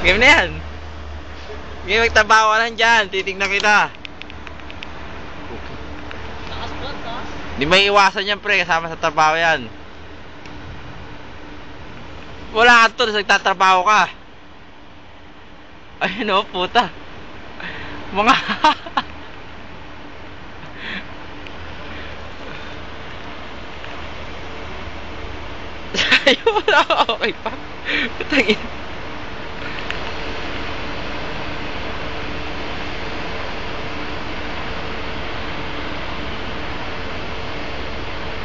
Game na yan. Game, magtabaho ka lang dyan. Titignan kita. Di may iwasan yan, pre. Kasama sa trabaho yan. Wala ka to. Nagtatrabaho ka. Ayun o, puta. Mga... Ayun, wala. Okay pa. Putangin.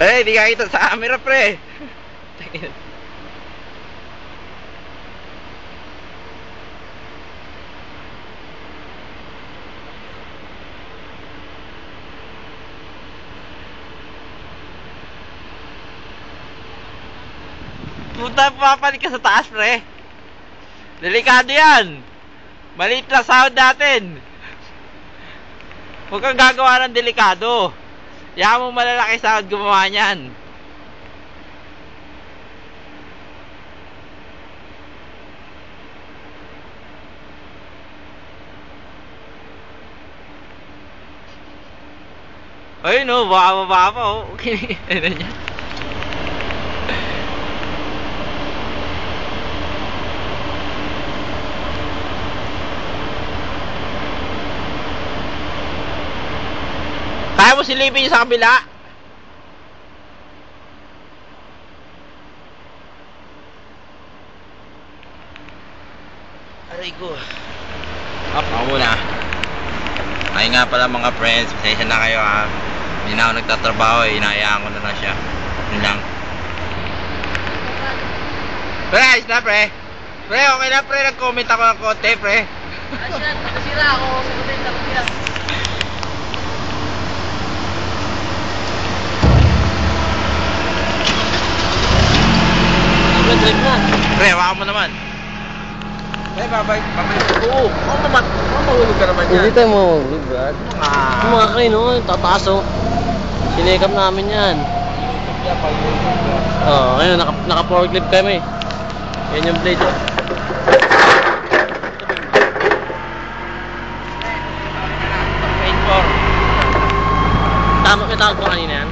Eh, di ka kita sa camera, pre. Puta, papalit ka sa taas, pre. Delikado yan. Maliit lang sahod natin. Huwag kang gagawa ng delikado. Yaman mo malalaki sahod gumawa niyan. Ayun o, baka pa o. Okay, ano niya. Kaya mo silipin niyo sa kabila. Aray ko. Ako muna. Ay nga pala mga friends, pasensya na kayo ha. Hindi na ako nagtatrabaho eh, inahayaan ko na lang siya. Yun lang. Pre, ayos na pre. Pre, okay na pre, nag-comment ako ng konti pre. Ayos na, nakasira ako sa comment ako bilang. Drive na. Pre, hawakan mo naman. Pre, babay. Oo, mahulog ka naman yan. Hindi tayo mahulog, Brad. Mga kayo, no? Tataas, oh. Sinikap namin yan. Oo, ngayon, naka-forklift kami. Yan yung blade, oh. May tawag ko kanina yan?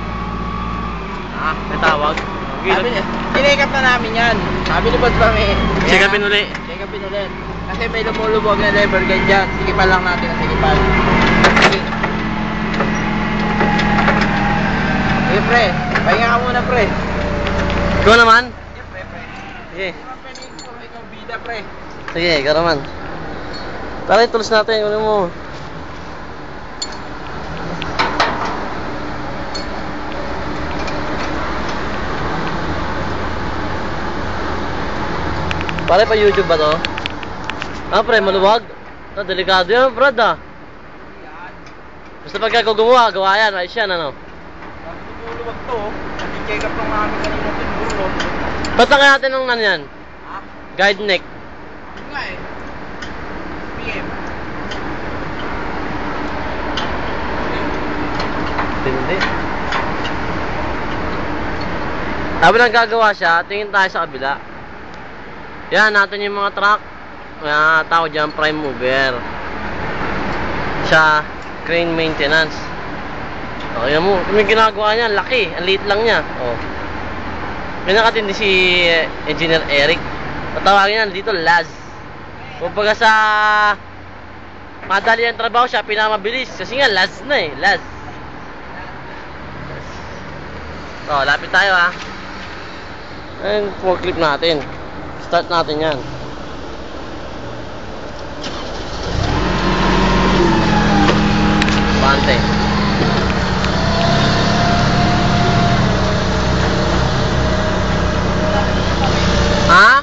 Ha? May tawag? Sabi niya, sinikap na namin yan. Sabi ni Boss kami. Sikapin uli. Sikapin ulit. Kasi may lumulubog na lever ganyan. Sikipan lang natin ang sikipan. Sige. Sige pre, pahinga ka muna pre. Ikaw naman? Sige pre. Sige. Hindi naman pwede puro ikaw bida pre. Sige, ikaw naman. Tara, tulos natin. Kunin mo. Pare, pa YouTube ba to? Ah, pre, maluwag. Ah, delikado yan, Brad, ah. Basta pagka ikaw gumawa, gawa yan. Ayos yan, ano? Lumuluwag to. Nag-check up lang namin kanina siguro. Ba't lang natin ng ano yan? Ha? Guide neck. Yun nga eh. PM. Hindi. Sabi lang gagawa siya, tingin tayo sa kabila. Yan, natin yung mga truck. Tawag dyan, prime mover. Siya, crane maintenance. O, yan mo. May ginagawa niya, laki. Ang liit lang niya. O. Yan nakatindi si Engineer Eric. Patawagin yan dito, Laz. Kumbaga sa madali ang trabaho siya, pinamabilis. Kasi nga, Laz na eh. Laz. O, lapit tayo ha. Ayan, forklift natin. Start natin yan. Bante. Ha?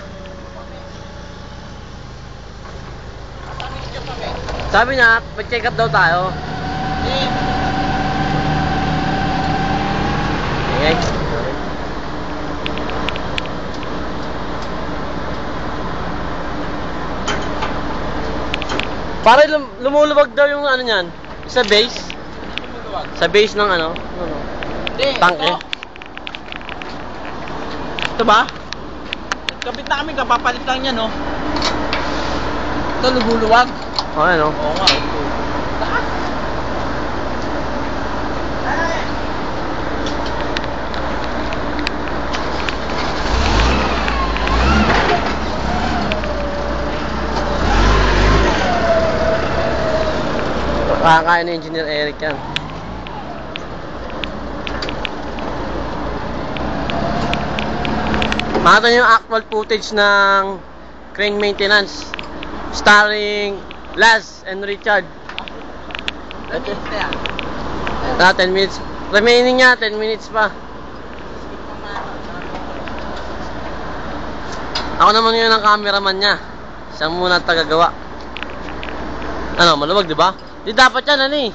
Sabi niya, mag-check up daw tayo. Okay. Para lumuluwag daw yung ano niyan, sa base. Sa base ng ano? Tangke. Ito ba? Kapit na kami, kapapalit lang yan, no? Ito, lumuluwag. O, ano? Oo nga. Taas. Kakain ni Engineer Eric yan. Makita niyo yung actual footage ng crane maintenance starring Laz and Richard. 10 minutes na yan. 10 minutes. Remaining niya, 10 minutes pa. Ako naman yun ang cameraman niya. Siya muna tagagawa. Ano, maluwag, di ba? Di dapat yan, ano eh.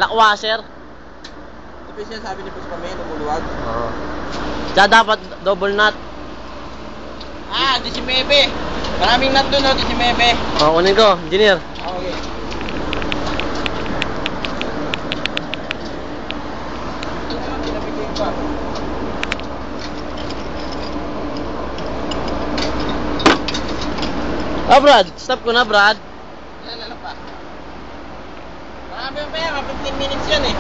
Lockwasher. Ito ba siya sabi ni Boss Pamay, lumuluwag? Oo. Siya dapat double nut. Ah, 19. Maraming nandun, no? 19. O, kunin ko, engineer. Okay. Pinabigay pa. Oh, Brad. Stop ko na, Brad. Yan, ano pa? Marami pa yan, 15 minutes yan eh.